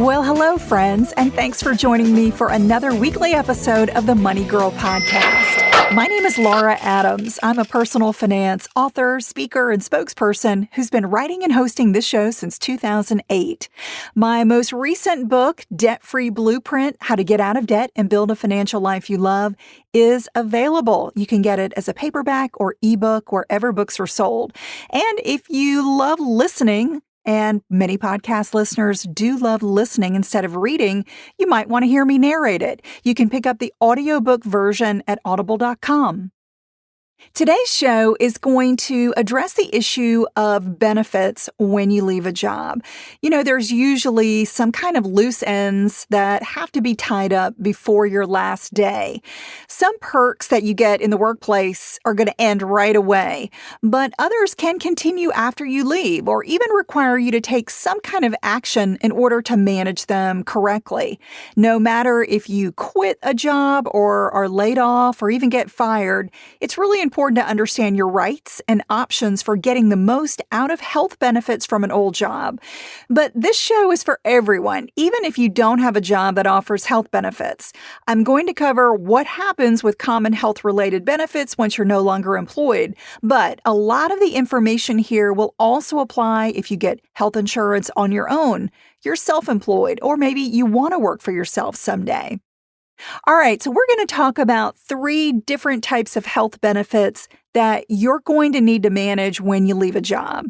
Well, hello, friends, and thanks for joining me for another weekly episode of the Money Girl Podcast. My name is Laura Adams. I'm a personal finance author, speaker, and spokesperson who's been writing and hosting this show since 2008. My most recent book, Debt-Free Blueprint: How to Get Out of Debt and Build a Financial Life You Love, is available. You can get it as a paperback or ebook wherever books are sold. And if you love listening, and many podcast listeners do love listening instead of reading, you might want to hear me narrate it. You can pick up the audiobook version at audible.com. Today's show is going to address the issue of benefits when you leave a job. You know, there's usually some kind of loose ends that have to be tied up before your last day. Some perks that you get in the workplace are going to end right away, but others can continue after you leave or even require you to take some kind of action in order to manage them correctly. No matter if you quit a job or are laid off or even get fired, it's really important to understand your rights and options for getting the most out of health benefits from an old job. But this show is for everyone, even if you don't have a job that offers health benefits. I'm going to cover what happens with common health-related benefits once you're no longer employed. But a lot of the information here will also apply if you get health insurance on your own, you're self-employed, or maybe you want to work for yourself someday. All right, so we're going to talk about 3 different types of health benefits that you're going to need to manage when you leave a job.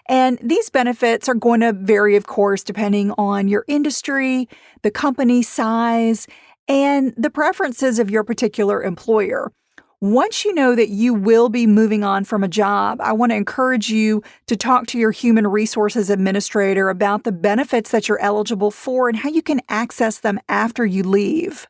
And these benefits are going to vary, of course, depending on your industry, the company size, and the preferences of your particular employer. Once you know that you will be moving on from a job, I want to encourage you to talk to your human resources administrator about the benefits that you're eligible for and how you can access them after you leave.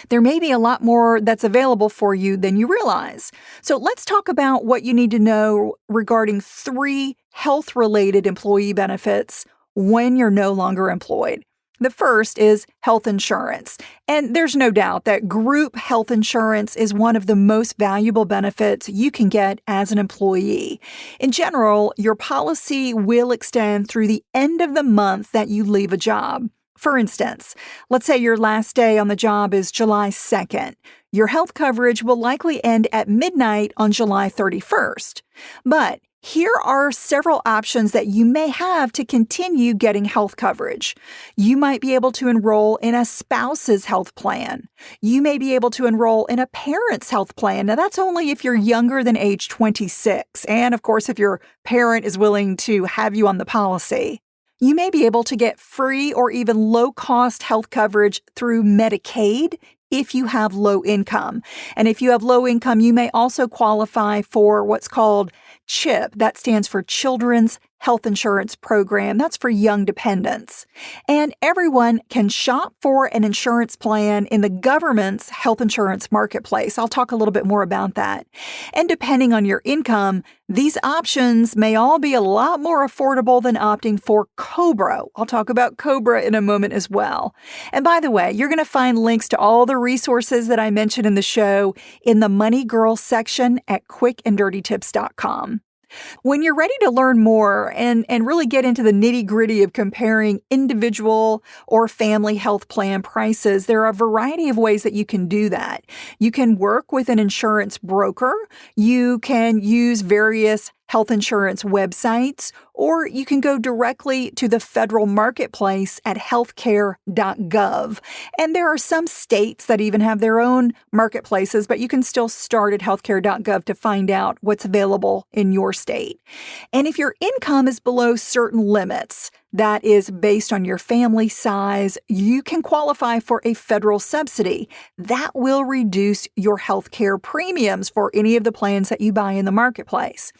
There may be a lot more that's available for you than you realize. So let's talk about what you need to know regarding 3 health-related employee benefits when you're no longer employed. The first is health insurance. And there's no doubt that group health insurance is one of the most valuable benefits you can get as an employee. In general, your policy will extend through the end of the month that you leave a job. For instance, let's say your last day on the job is July 2nd. Your health coverage will likely end at midnight on July 31st. But here are several options that you may have to continue getting health coverage. You might be able to enroll in a spouse's health plan. You may be able to enroll in a parent's health plan. Now, that's only if you're younger than age 26. And of course, if your parent is willing to have you on the policy. You may be able to get free or even low-cost health coverage through Medicaid if you have low income. And if you have low income, you may also qualify for what's called CHIP. That stands for Children's Health Insurance Program. That's for young dependents. And everyone can shop for an insurance plan in the government's health insurance marketplace. I'll talk a little bit more about that. And depending on your income, these options may all be a lot more affordable than opting for COBRA. I'll talk about COBRA in a moment as well. And by the way, you're going to find links to all the resources that I mentioned in the show in the Money Girl section at quickanddirtytips.com. When you're ready to learn more and really get into the nitty-gritty of comparing individual or family health plan prices, there are a variety of ways that you can do that. You can work with an insurance broker. You can use various health insurance websites, or you can go directly to the federal marketplace at healthcare.gov. And there are some states that even have their own marketplaces, but you can still start at healthcare.gov to find out what's available in your state. And if your income is below certain limits, that is based on your family size, you can qualify for a federal subsidy. That will reduce your health care premiums for any of the plans that you buy in the marketplace.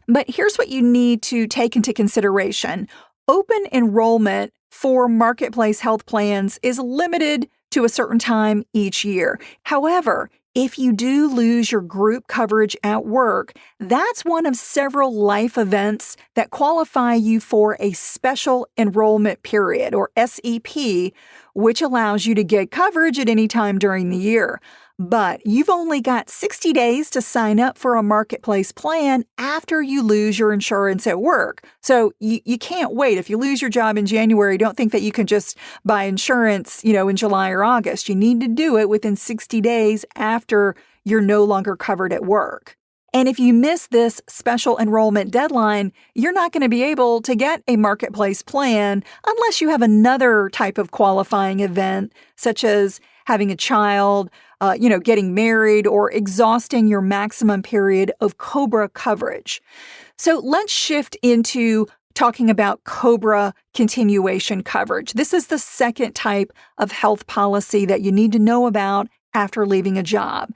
But here's what you need to take into consideration. Open enrollment for marketplace health plans is limited to a certain time each year. However, if you do lose your group coverage at work, that's one of several life events that qualify you for a special enrollment period, or SEP, which allows you to get coverage at any time during the year. But you've only got 60 days to sign up for a marketplace plan after you lose your insurance at work. So you can't wait. If you lose your job in January, don't think that you can just buy insurance, in July or August. You need to do it within 60 days after you're no longer covered at work. And if you miss this special enrollment deadline, you're not going to be able to get a marketplace plan unless you have another type of qualifying event, such as having a child, getting married, or exhausting your maximum period of COBRA coverage. So let's shift into talking about COBRA continuation coverage. This is the second type of health policy that you need to know about after leaving a job.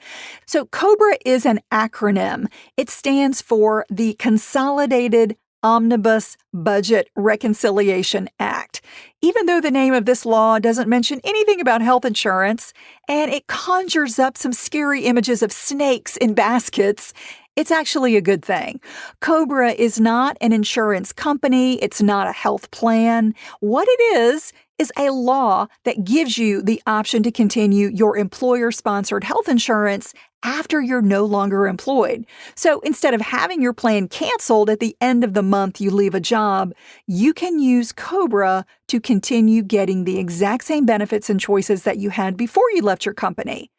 So COBRA is an acronym. It stands for the Consolidated Omnibus Budget Reconciliation Act. Even though the name of this law doesn't mention anything about health insurance, and it conjures up some scary images of snakes in baskets, it's actually a good thing. COBRA is not an insurance company. It's not a health plan. What it is a law that gives you the option to continue your employer-sponsored health insurance after you're no longer employed. So instead of having your plan canceled at the end of the month you leave a job, you can use COBRA to continue getting the exact same benefits and choices that you had before you left your company.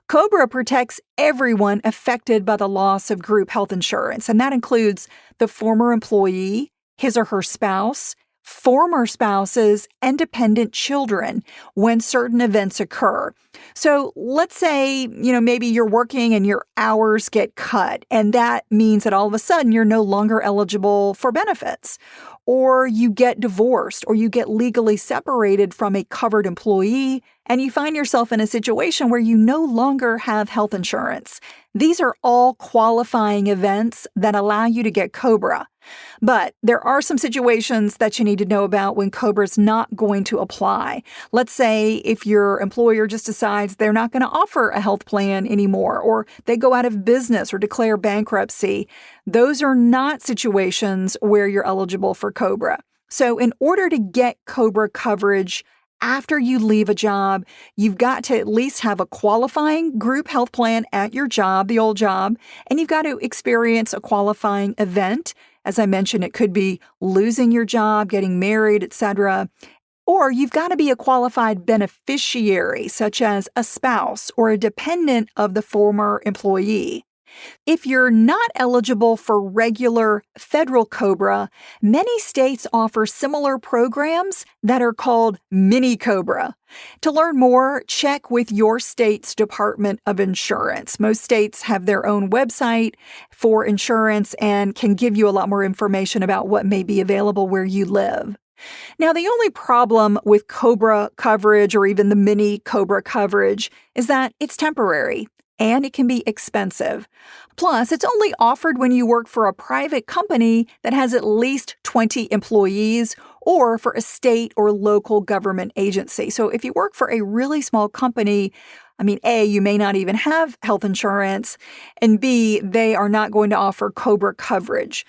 COBRA protects everyone affected by the loss of group health insurance, and that includes the former employee, his or her spouse, former spouses, and dependent children when certain events occur. So let's say, maybe you're working and your hours get cut, and that means that all of a sudden you're no longer eligible for benefits. Or you get divorced, or you get legally separated from a covered employee, and you find yourself in a situation where you no longer have health insurance. These are all qualifying events that allow you to get COBRA. But there are some situations that you need to know about when COBRA is not going to apply. Let's say if your employer just decides they're not going to offer a health plan anymore, or they go out of business or declare bankruptcy. Those are not situations where you're eligible for COBRA. So in order to get COBRA coverage after you leave a job, you've got to at least have a qualifying group health plan at your job, the old job, and you've got to experience a qualifying event. As I mentioned, it could be losing your job, getting married, etc. Or you've got to be a qualified beneficiary, such as a spouse or a dependent of the former employee. If you're not eligible for regular federal COBRA, many states offer similar programs that are called mini COBRA. To learn more, check with your state's Department of Insurance. Most states have their own website for insurance and can give you a lot more information about what may be available where you live. Now, the only problem with COBRA coverage, or even the mini COBRA coverage, is that it's temporary and it can be expensive. Plus, it's only offered when you work for a private company that has at least 20 employees, or for a state or local government agency. So if you work for a really small company, A, you may not even have health insurance, and B, they are not going to offer COBRA coverage.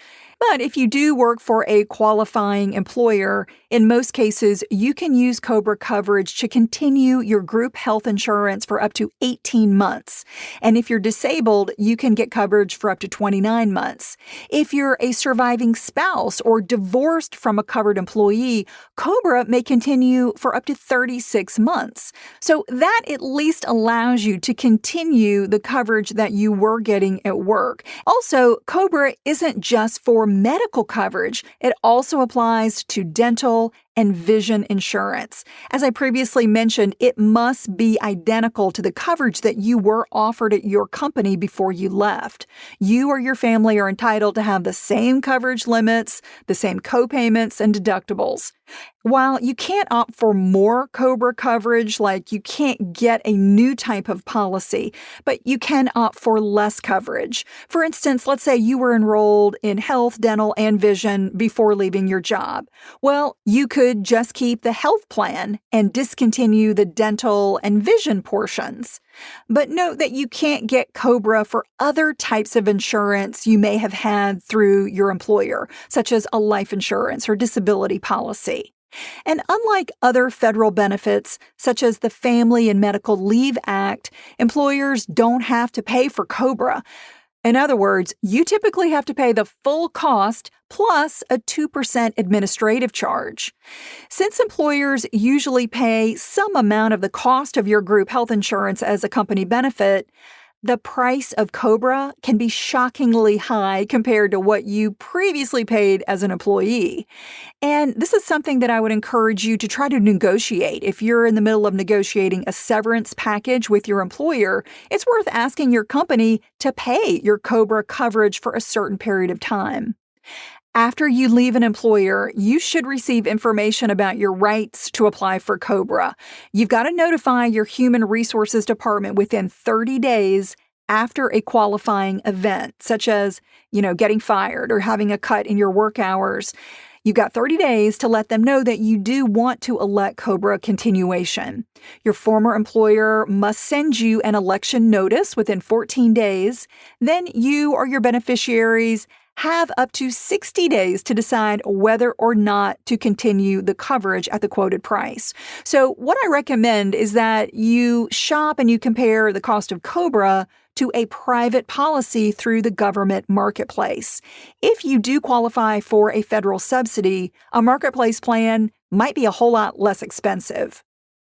But if you do work for a qualifying employer, in most cases, you can use COBRA coverage to continue your group health insurance for up to 18 months. And if you're disabled, you can get coverage for up to 29 months. If you're a surviving spouse or divorced from a covered employee, COBRA may continue for up to 36 months. So that at least allows you to continue the coverage that you were getting at work. Also, COBRA isn't just for medical coverage. It also applies to dental and vision insurance. As I previously mentioned, it must be identical to the coverage that you were offered at your company before you left. You or your family are entitled to have the same coverage limits, the same co-payments and deductibles. While you can't opt for more COBRA coverage, like you can't get a new type of policy, but you can opt for less coverage. For instance, let's say you were enrolled in health, dental, and vision before leaving your job. Well, you could just keep the health plan and discontinue the dental and vision portions. But note that you can't get COBRA for other types of insurance you may have had through your employer, such as a life insurance or disability policy. And unlike other federal benefits, such as the Family and Medical Leave Act, employers don't have to pay for COBRA. In other words, you typically have to pay the full cost plus a 2% administrative charge. Since employers usually pay some amount of the cost of your group health insurance as a company benefit, the price of COBRA can be shockingly high compared to what you previously paid as an employee. And this is something that I would encourage you to try to negotiate. If you're in the middle of negotiating a severance package with your employer, it's worth asking your company to pay your COBRA coverage for a certain period of time. After you leave an employer, you should receive information about your rights to apply for COBRA. You've got to notify your Human Resources Department within 30 days after a qualifying event, such as, getting fired or having a cut in your work hours. You've got 30 days to let them know that you do want to elect COBRA continuation. Your former employer must send you an election notice within 14 days. Then you or your beneficiaries have up to 60 days to decide whether or not to continue the coverage at the quoted price. So what I recommend is that you shop and you compare the cost of COBRA to a private policy through the government marketplace. If you do qualify for a federal subsidy, a marketplace plan might be a whole lot less expensive.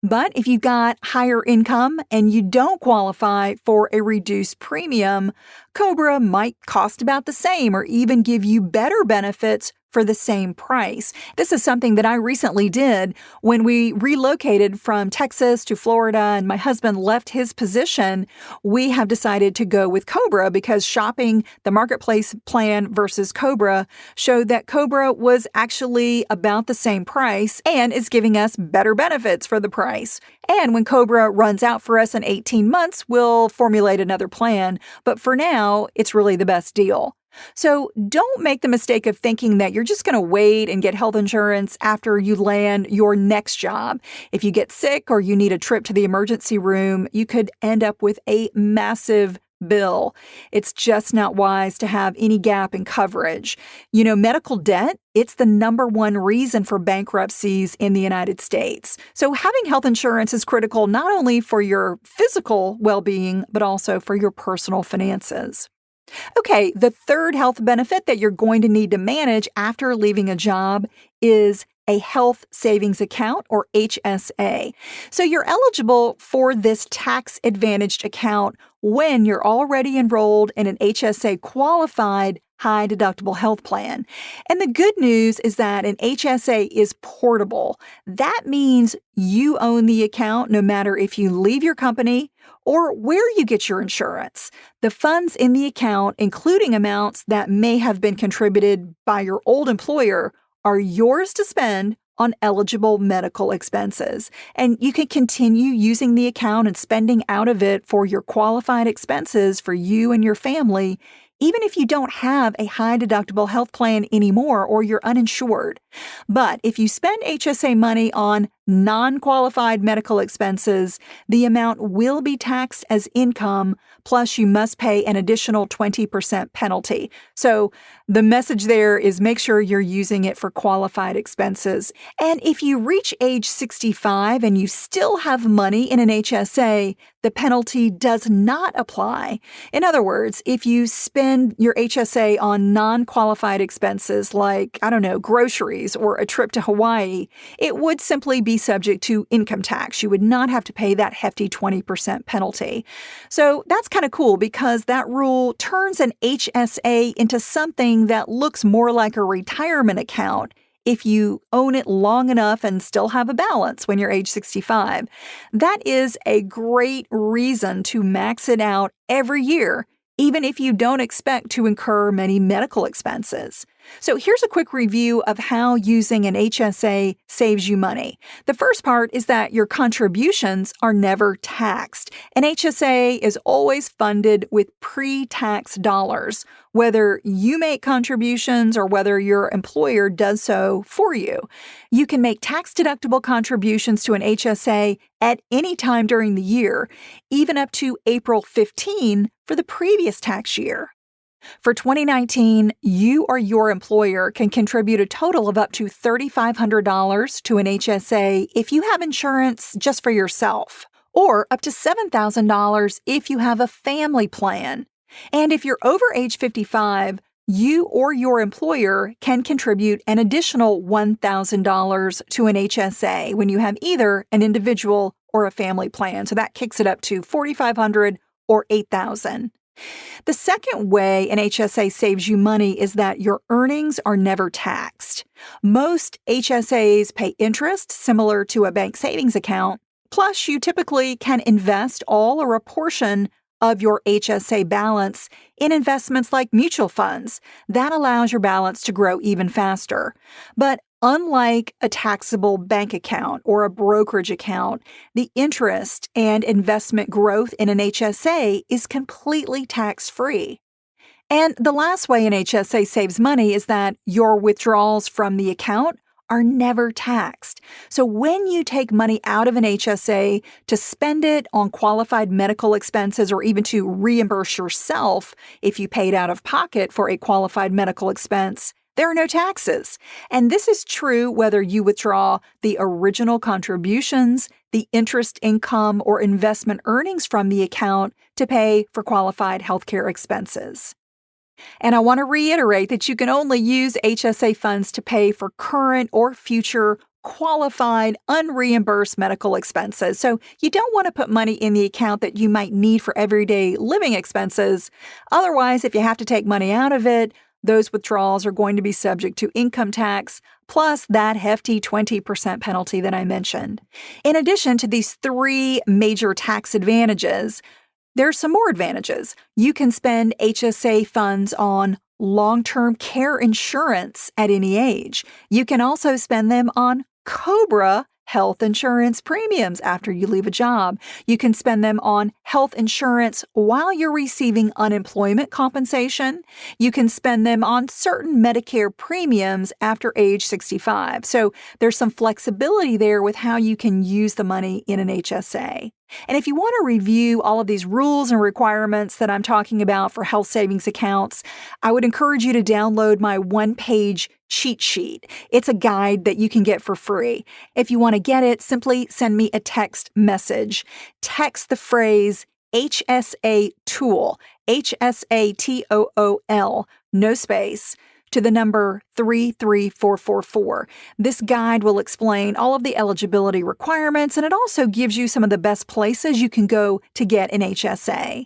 But if you've got higher income and you don't qualify for a reduced premium, COBRA might cost about the same or even give you better benefits for the same price. This is something that I recently did when we relocated from Texas to Florida and my husband left his position. We have decided to go with COBRA because shopping the marketplace plan versus COBRA showed that COBRA was actually about the same price and is giving us better benefits for the price. And when COBRA runs out for us in 18 months, we'll formulate another plan. But for now, it's really the best deal. So don't make the mistake of thinking that you're just going to wait and get health insurance after you land your next job. If you get sick or you need a trip to the emergency room, you could end up with a massive bill. It's just not wise to have any gap in coverage. Medical debt, it's the number one reason for bankruptcies in the United States. So having health insurance is critical not only for your physical well-being, but also for your personal finances. Okay, the third health benefit that you're going to need to manage after leaving a job is a health savings account, or HSA. So you're eligible for this tax-advantaged account when you're already enrolled in an HSA qualified high-deductible health plan. And the good news is that an HSA is portable. That means you own the account no matter if you leave your company or where you get your insurance. The funds in the account, including amounts that may have been contributed by your old employer, are yours to spend on eligible medical expenses. And you can continue using the account and spending out of it for your qualified expenses for you and your family, even if you don't have a high-deductible health plan anymore or you're uninsured. But if you spend HSA money on non-qualified medical expenses, the amount will be taxed as income, plus you must pay an additional 20% penalty. So the message there is make sure you're using it for qualified expenses. And if you reach age 65 and you still have money in an HSA, the penalty does not apply. In other words, if you spend your HSA on non-qualified expenses like, groceries or a trip to Hawaii, it would simply be subject to income tax. You would not have to pay that hefty 20% penalty. So that's kind of cool because that rule turns an HSA into something that looks more like a retirement account if you own it long enough and still have a balance when you're age 65. That is a great reason to max it out every year, even if you don't expect to incur many medical expenses. So here's a quick review of how using an HSA saves you money. The first part is that your contributions are never taxed. An HSA is always funded with pre-tax dollars, whether you make contributions or whether your employer does so for you. You can make tax-deductible contributions to an HSA at any time during the year, even up to April 15 for the previous tax year. For 2019, you or your employer can contribute a total of up to $3,500 to an HSA if you have insurance just for yourself, or up to $7,000 if you have a family plan. And if you're over age 55, you or your employer can contribute an additional $1,000 to an HSA when you have either an individual or a family plan. So that kicks it up to $4,500 or $8,000. The second way an HSA saves you money is that your earnings are never taxed. Most HSAs pay interest similar to a bank savings account. Plus, you typically can invest all or a portion of your HSA balance in investments like mutual funds. That allows your balance to grow even faster. But unlike a taxable bank account or a brokerage account, the interest and investment growth in an HSA is completely tax-free. And the last way an HSA saves money is that your withdrawals from the account are never taxed. So when you take money out of an HSA to spend it on qualified medical expenses or even to reimburse yourself if you paid out of pocket for a qualified medical expense, there are no taxes. And this is true whether you withdraw the original contributions, the interest income, or investment earnings from the account to pay for qualified healthcare expenses. And I want to reiterate that you can only use HSA funds to pay for current or future qualified, unreimbursed medical expenses. So you don't want to put money in the account that you might need for everyday living expenses. Otherwise, if you have to take money out of it, those withdrawals are going to be subject to income tax, plus that hefty 20% penalty that I mentioned. In addition to these three major tax advantages, there's some more advantages. You can spend HSA funds on long-term care insurance at any age. You can also spend them on COBRA health insurance premiums after you leave a job. You can spend them on health insurance while you're receiving unemployment compensation. You can spend them on certain Medicare premiums after age 65. So there's some flexibility there with how you can use the money in an HSA. And if you want to review all of these rules and requirements that I'm talking about for health savings accounts, I would encourage you to download my one-page cheat sheet. It's a guide that you can get for free. If you want to get it, simply send me a text message. Text the phrase HSA Tool, HSATOOL, no space, to the number 33444. This guide will explain all of the eligibility requirements, and it also gives you some of the best places you can go to get an HSA.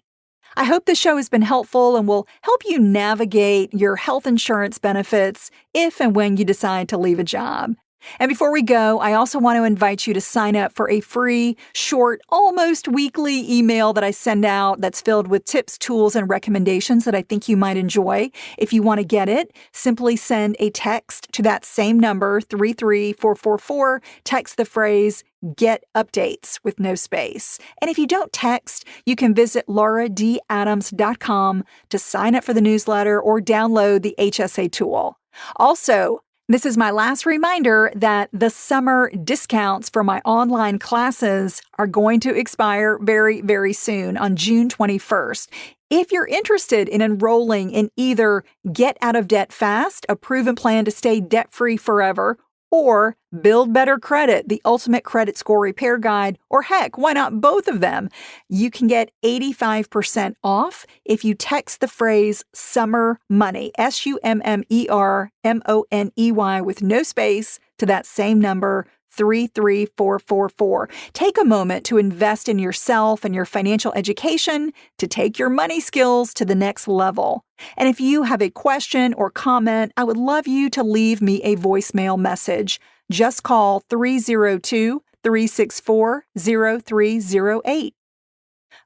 I hope this show has been helpful and will help you navigate your health insurance benefits if and when you decide to leave a job. And before we go, I also want to invite you to sign up for a free, short, almost weekly email that I send out that's filled with tips, tools, and recommendations that I think you might enjoy. If you want to get it, simply send a text to that same number, 33444. Text the phrase "Get Updates" with no space. And if you don't text, you can visit lauradadams.com to sign up for the newsletter or download the HSA tool. Also, this is my last reminder that the summer discounts for my online classes are going to expire very, very soon on June 21st. If you're interested in enrolling in either Get Out of Debt Fast, a proven plan to stay debt-free forever, or Build Better Credit, the ultimate credit score repair guide, or heck, why not both of them? You can get 85% off if you text the phrase Summer Money, SUMMERMONEY with no space to that same number, 33444. Take a moment to invest in yourself and your financial education to take your money skills to the next level. And if you have a question or comment, I would love you to leave me a voicemail message. Just call 302-364-0308.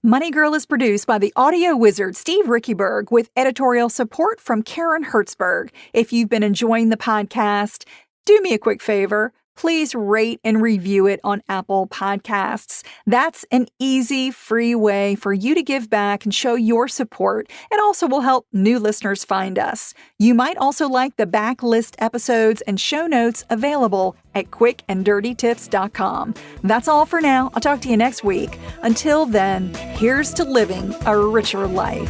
Money Girl is produced by the audio wizard Steve Rickyberg with editorial support from Karen Hertzberg. If you've been enjoying the podcast, do me a quick favor. please rate and review it on Apple Podcasts. That's an easy, free way for you to give back and show your support. It also will help new listeners find us. You might also like the backlist episodes and show notes available at quickanddirtytips.com. That's all for now. I'll talk to you next week. Until then, here's to living a richer life.